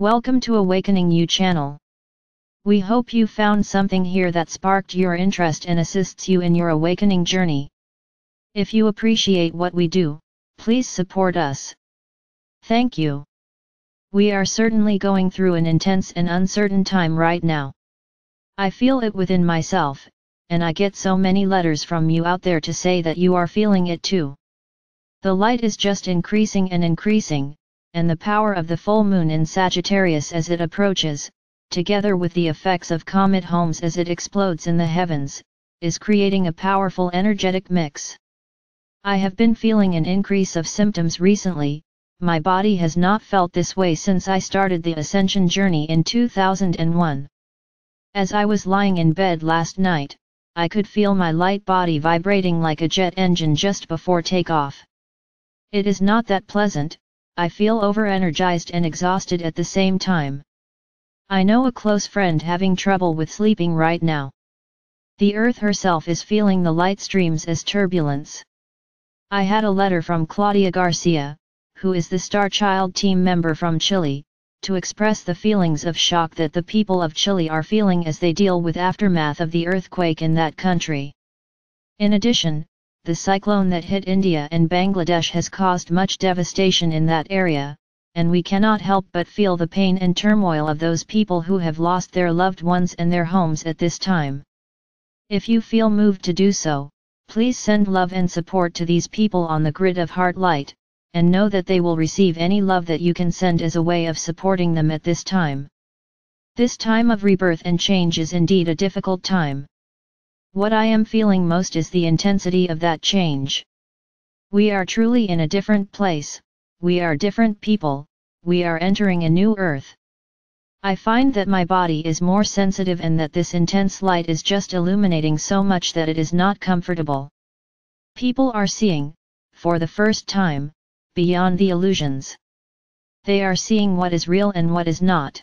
Welcome to Awakening You channel. We hope you found something here that sparked your interest and assists you in your awakening journey. If you appreciate what we do, please support us. Thank you. We are certainly going through an intense and uncertain time right now. I feel it within myself, and I get so many letters from you out there to say that you are feeling it too. The light is just increasing and increasing, and the power of the full moon in Sagittarius as it approaches, together with the effects of Comet Holmes as it explodes in the heavens, is creating a powerful energetic mix. I have been feeling an increase of symptoms recently. My body has not felt this way since I started the ascension journey in 2001. As I was lying in bed last night, I could feel my light body vibrating like a jet engine just before takeoff. It is not that pleasant. I feel over-energized and exhausted at the same time. I know a close friend having trouble with sleeping right now. The Earth herself is feeling the light streams as turbulence. I had a letter from Claudia Garcia, who is the Star Child team member from Chile, to express the feelings of shock that the people of Chile are feeling as they deal with aftermath of the earthquake in that country. In addition, the cyclone that hit India and Bangladesh has caused much devastation in that area, and we cannot help but feel the pain and turmoil of those people who have lost their loved ones and their homes at this time. If you feel moved to do so, please send love and support to these people on the grid of heart light, and know that they will receive any love that you can send as a way of supporting them at this time. This time of rebirth and change is indeed a difficult time. What I am feeling most is the intensity of that change. We are truly in a different place, we are different people, we are entering a new earth. I find that my body is more sensitive and that this intense light is just illuminating so much that it is not comfortable. People are seeing, for the first time, beyond the illusions. They are seeing what is real and what is not.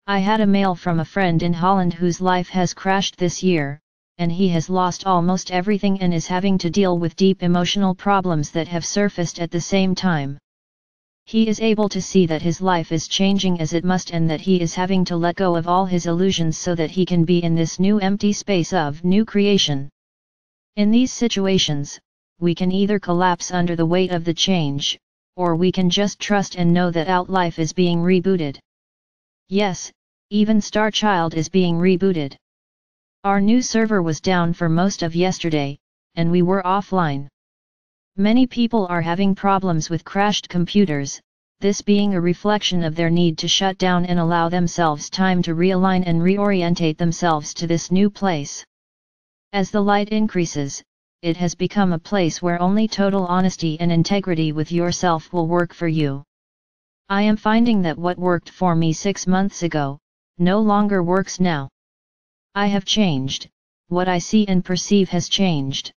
I had a mail from a friend in Holland whose life has crashed this year, and he has lost almost everything and is having to deal with deep emotional problems that have surfaced at the same time. He is able to see that his life is changing as it must and that he is having to let go of all his illusions so that he can be in this new empty space of new creation. In these situations, we can either collapse under the weight of the change, or we can just trust and know that our life is being rebooted. Yes, even Star Child is being rebooted. Our new server was down for most of yesterday, and we were offline. Many people are having problems with crashed computers, this being a reflection of their need to shut down and allow themselves time to realign and reorientate themselves to this new place. As the light increases, it has become a place where only total honesty and integrity with yourself will work for you. I am finding that what worked for me 6 months ago, no longer works now. I have changed, what I see and perceive has changed.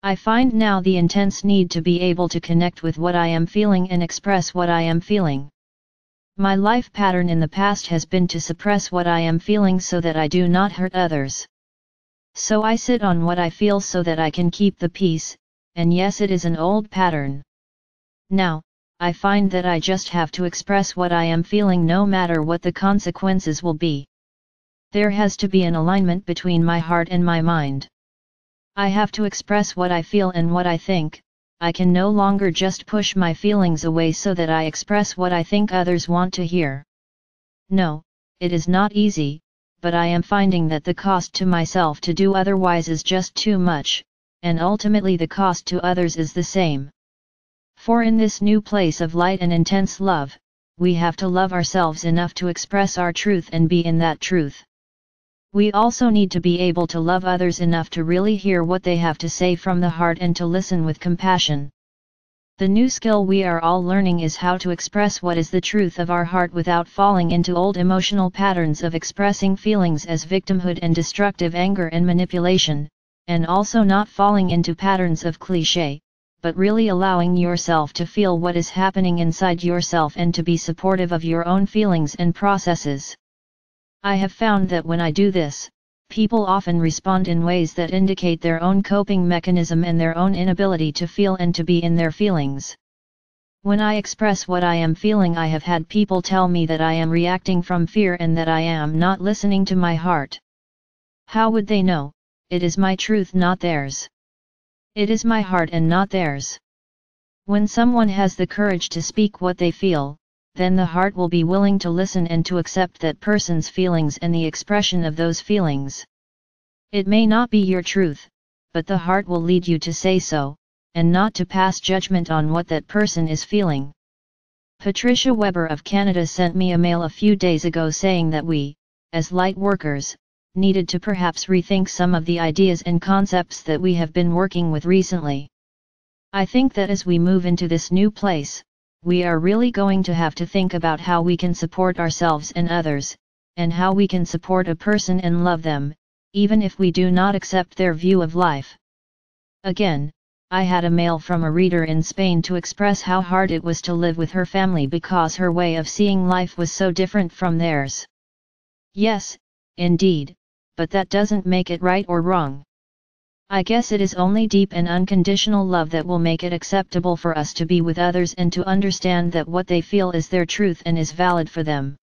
I find now the intense need to be able to connect with what I am feeling and express what I am feeling. My life pattern in the past has been to suppress what I am feeling so that I do not hurt others. So I sit on what I feel so that I can keep the peace, and yes, it is an old pattern. Now, I find that I just have to express what I am feeling no matter what the consequences will be. There has to be an alignment between my heart and my mind. I have to express what I feel and what I think. I can no longer just push my feelings away so that I express what I think others want to hear. No, it is not easy, but I am finding that the cost to myself to do otherwise is just too much, and ultimately the cost to others is the same. For in this new place of light and intense love, we have to love ourselves enough to express our truth and be in that truth. We also need to be able to love others enough to really hear what they have to say from the heart and to listen with compassion. The new skill we are all learning is how to express what is the truth of our heart without falling into old emotional patterns of expressing feelings as victimhood and destructive anger and manipulation, and also not falling into patterns of cliché, but really allowing yourself to feel what is happening inside yourself and to be supportive of your own feelings and processes. I have found that when I do this, people often respond in ways that indicate their own coping mechanism and their own inability to feel and to be in their feelings. When I express what I am feeling, I have had people tell me that I am reacting from fear and that I am not listening to my heart. How would they know? It is my truth, not theirs. It is my heart and not theirs. When someone has the courage to speak what they feel, then the heart will be willing to listen and to accept that person's feelings and the expression of those feelings. It may not be your truth, but the heart will lead you to say so, and not to pass judgment on what that person is feeling. Patricia Weber of Canada sent me a mail a few days ago saying that we, as light workers, needed to perhaps rethink some of the ideas and concepts that we have been working with recently. I think that as we move into this new place, we are really going to have to think about how we can support ourselves and others, and how we can support a person and love them, even if we do not accept their view of life. Again, I had a mail from a reader in Spain to express how hard it was to live with her family because her way of seeing life was so different from theirs. Yes, indeed, but that doesn't make it right or wrong. I guess it is only deep and unconditional love that will make it acceptable for us to be with others and to understand that what they feel is their truth and is valid for them.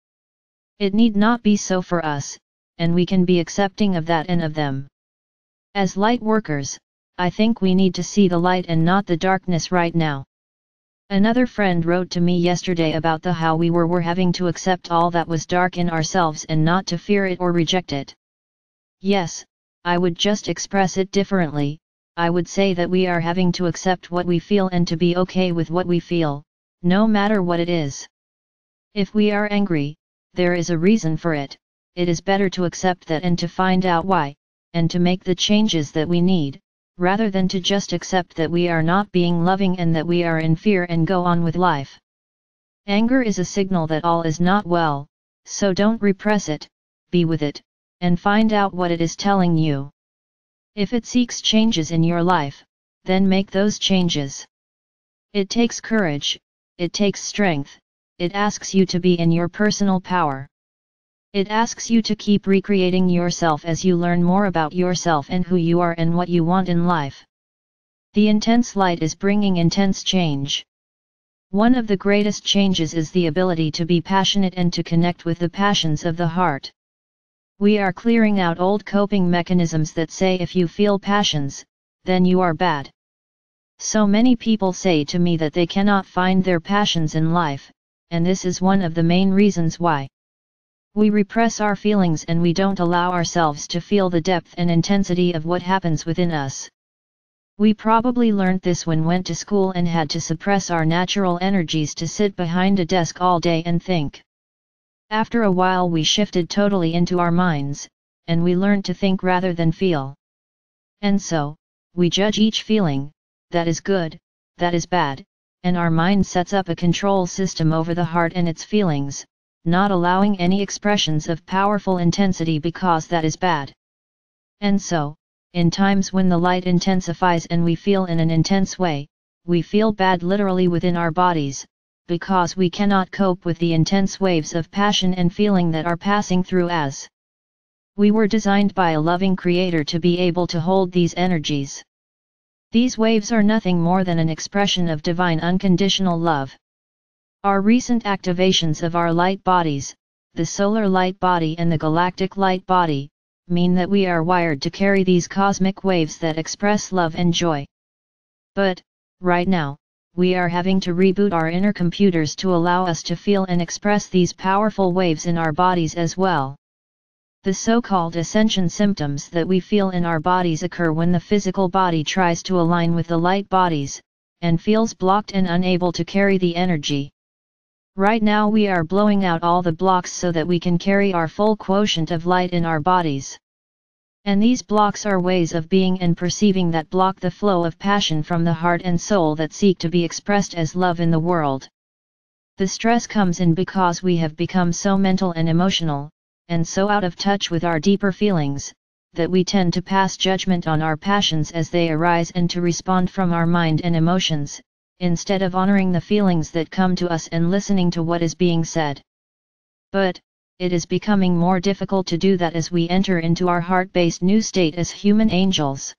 It need not be so for us, and we can be accepting of that and of them. As light workers, I think we need to see the light and not the darkness right now. Another friend wrote to me yesterday about how we were having to accept all that was dark in ourselves and not to fear it or reject it. Yes, I would just express it differently. I would say that we are having to accept what we feel and to be okay with what we feel, no matter what it is. If we are angry, there is a reason for it. It is better to accept that and to find out why, and to make the changes that we need, rather than to just accept that we are not being loving and that we are in fear and go on with life. Anger is a signal that all is not well, so don't repress it, be with it, and find out what it is telling you. If it seeks changes in your life, then make those changes. It takes courage, it takes strength, it asks you to be in your personal power. It asks you to keep recreating yourself as you learn more about yourself and who you are and what you want in life. The intense light is bringing intense change. One of the greatest changes is the ability to be passionate and to connect with the passions of the heart. We are clearing out old coping mechanisms that say if you feel passions, then you are bad. So many people say to me that they cannot find their passions in life, and this is one of the main reasons why. We repress our feelings and we don't allow ourselves to feel the depth and intensity of what happens within us. We probably learned this when went to school and had to suppress our natural energies to sit behind a desk all day and think. After a while we shifted totally into our minds, and we learned to think rather than feel. And so, we judge each feeling, that is good, that is bad, and our mind sets up a control system over the heart and its feelings, not allowing any expressions of powerful intensity because that is bad. And so, in times when the light intensifies and we feel in an intense way, we feel bad literally within our bodies, because we cannot cope with the intense waves of passion and feeling that are passing through us. We were designed by a loving Creator to be able to hold these energies. These waves are nothing more than an expression of divine unconditional love. Our recent activations of our light bodies, the solar light body and the galactic light body, mean that we are wired to carry these cosmic waves that express love and joy. But, right now, we are having to reboot our inner computers to allow us to feel and express these powerful waves in our bodies as well. The so-called ascension symptoms that we feel in our bodies occur when the physical body tries to align with the light bodies, and feels blocked and unable to carry the energy. Right now we are blowing out all the blocks so that we can carry our full quotient of light in our bodies. And these blocks are ways of being and perceiving that block the flow of passion from the heart and soul that seek to be expressed as love in the world. The stress comes in because we have become so mental and emotional, and so out of touch with our deeper feelings, that we tend to pass judgment on our passions as they arise and to respond from our mind and emotions, instead of honoring the feelings that come to us and listening to what is being said. But, it is becoming more difficult to do that as we enter into our heart-based new state as human angels.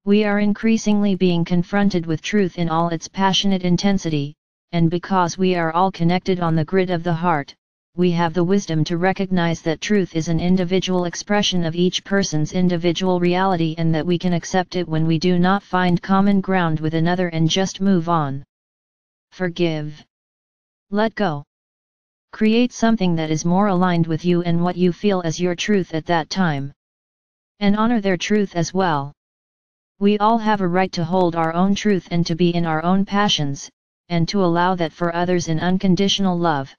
We are increasingly being confronted with truth in all its passionate intensity, and because we are all connected on the grid of the heart, we have the wisdom to recognize that truth is an individual expression of each person's individual reality and that we can accept it when we do not find common ground with another and just move on. Forgive. Let go. Create something that is more aligned with you and what you feel as your truth at that time. And honor their truth as well. We all have a right to hold our own truth and to be in our own passions, and to allow that for others in unconditional love.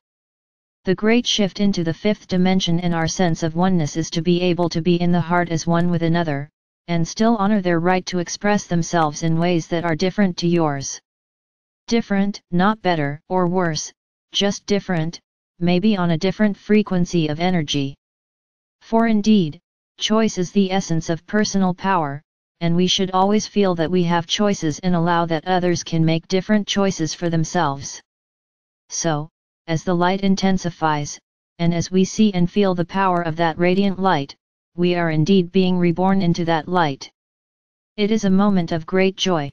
The great shift into the fifth dimension in our sense of oneness is to be able to be in the heart as one with another, and still honor their right to express themselves in ways that are different to yours. Different, not better or worse, just different, maybe on a different frequency of energy. For indeed, choice is the essence of personal power, and we should always feel that we have choices and allow that others can make different choices for themselves. So, as the light intensifies, and as we see and feel the power of that radiant light, we are indeed being reborn into that light. It is a moment of great joy.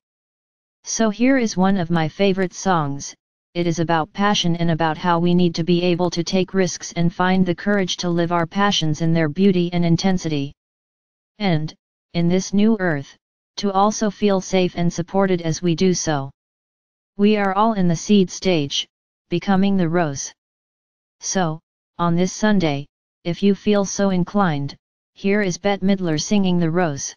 So here is one of my favorite songs. It is about passion and about how we need to be able to take risks and find the courage to live our passions in their beauty and intensity. And, in this new earth, to also feel safe and supported as we do so. We are all in the seed stage, becoming the rose. So, on this Sunday, if you feel so inclined, here is Bette Midler singing The Rose.